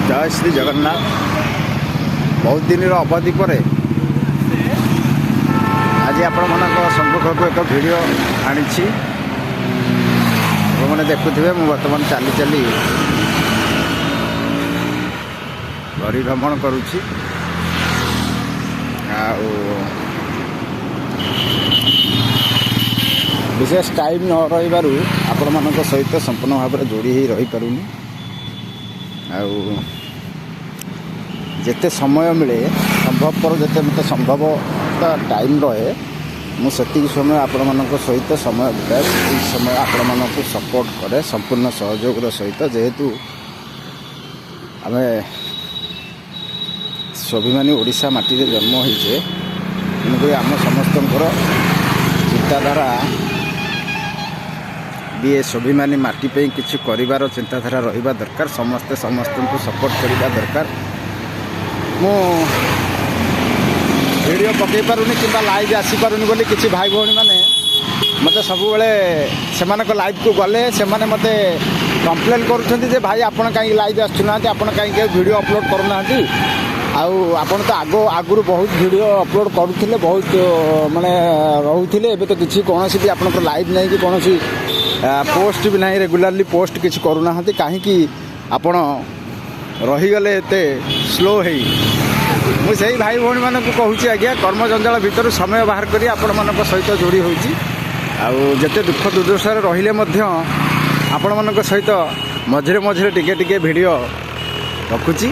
जय श्री जगन्नाथ। बहुत दिन अवधि पर आज आपण सम्मुख एक वीडियो आनी मैंने देखुवे मु बर्तमान चली चली परिभ्रमण करुच्ची विशेष टाइम न रही आपण मान सहित संपूर्ण भाव में जोड़ी ही रही पारुनी जिते समय मिले संभवपर जिते मत संभव टाइम रहे मुझे समय आपण मान सहित समय बिताए समय आपण मान सपोर्ट करे संपूर्ण सहयोग सहित जेहेतु आम स्वाभिमानी ओडिशा माटी रे जन्म होइछे तेणुक आम समस्त चिंताधारा भी स्वाभिमानी माटी पे किसी कर चिंताधारा रहा दरकार समस्ते समस्त को सपोर्ट करवा दरकार। मु वीडियो पकई पारुनी कि लाइव आसी पारुनी बोली किसी भाई भौणी मैंने मत सब से लाइव को गले से मते कंप्लेन कर भाई आपड़ कहीं लाइव आसुना आपड़ कहीं वीडियो अपलोड करूना आपण तो आगुरी बहुत वीडियो अपलोड करुले बहुत माने रोते तो किसी कौन भी आप लाइव नहीं कि कौन पोस्ट भी नहीं रेगुलारली पोस्ट किसी करूना कहीं आपण रहीगले एते स्लो है मुझे भाई भौणी मानक कहूँ आज्ञा कर्म जंजाल भितर समय बाहर करी आपण मान सहित जोड़ी होते दुख दुर्दशा रहिले आपण मान सहित मझे मझे टिके वीडियो रखुची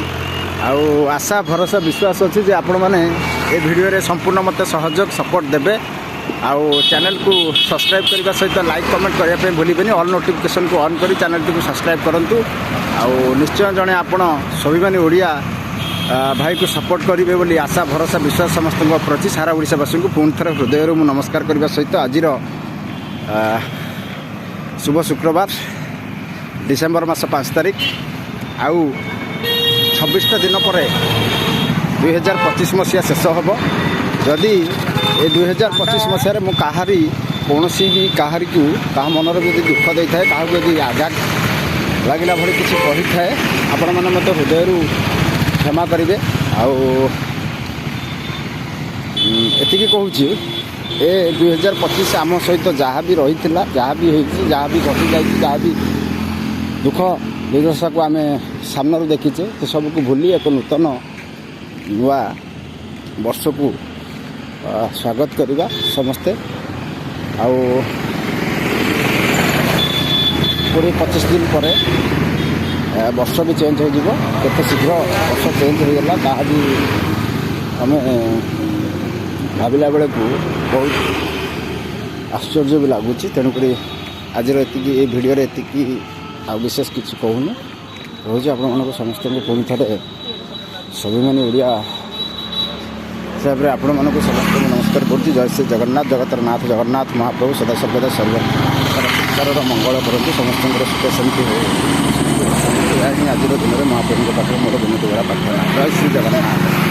आशा भरोसा विश्वास अच्छी जे आपण मैंने ये वीडियो रे संपूर्ण मत सहयोग सपोर्ट देबे चैनल को सब्सक्राइब करने सहित लाइक कमेंट करने भूलें ऑल नोटिफिकेशन को ऑन करी चैनल को सब्सक्राइब करूँ निश्चय जड़े आपण स्वाभिमानी ओडिया भाई को सपोर्ट करेंगे बोली आशा भरोसा विश्वास समस्त प्रति सारा ओडिशावासी को पुणी थर हृदय मु नमस्कार करने सहित आज शुभ शुक्रवार डिसेम्बर मास 5 तारिख आउ 26 दिन पर 2025 मसीहा शेष हम जदि ये 2025 मसीह मु कहारी कौन भी कहारी को क्या मनर यदि दुख दे था क्या यदि आघात लगला भाई किसी कही थाए आपण मैंने मत हृदय क्षमा करेंगे एति कहूँ ए 2025 आम सहित जहाँ भी रही जहाँ भी होती जहाँ भी घटी जहाँ भी दुख दुर्दशा को आम सामने देखीचे तो सबको भूली एक नूतन नुआ वर्ष को स्वागत करवा समस्ते 20-25 दिन पर वर्ष भी चेंज हो केते शीघ्र वर्ष चेंज हो गला कहा भी हमें भाविला बेले को बहुत आश्चर्य भी लगुच तेणुक आज ये वीडियो एति विशेष किसी कहूनी रोज आप समस्त पुणी थे स्वाभिमानी ओडिया हिसाब से आपण मानक समस्त नमस्कार करुँच। जय श्री जगन्नाथ जगतर नाथ जगन्नाथ महाप्रभु सदा सर्वदा सर्वकार मंगल करते समस्त सुख शांति हो आज दिन में महाप्रभु पाखे मोर दिन प्रार्थना। जय श्री जगन्नाथ।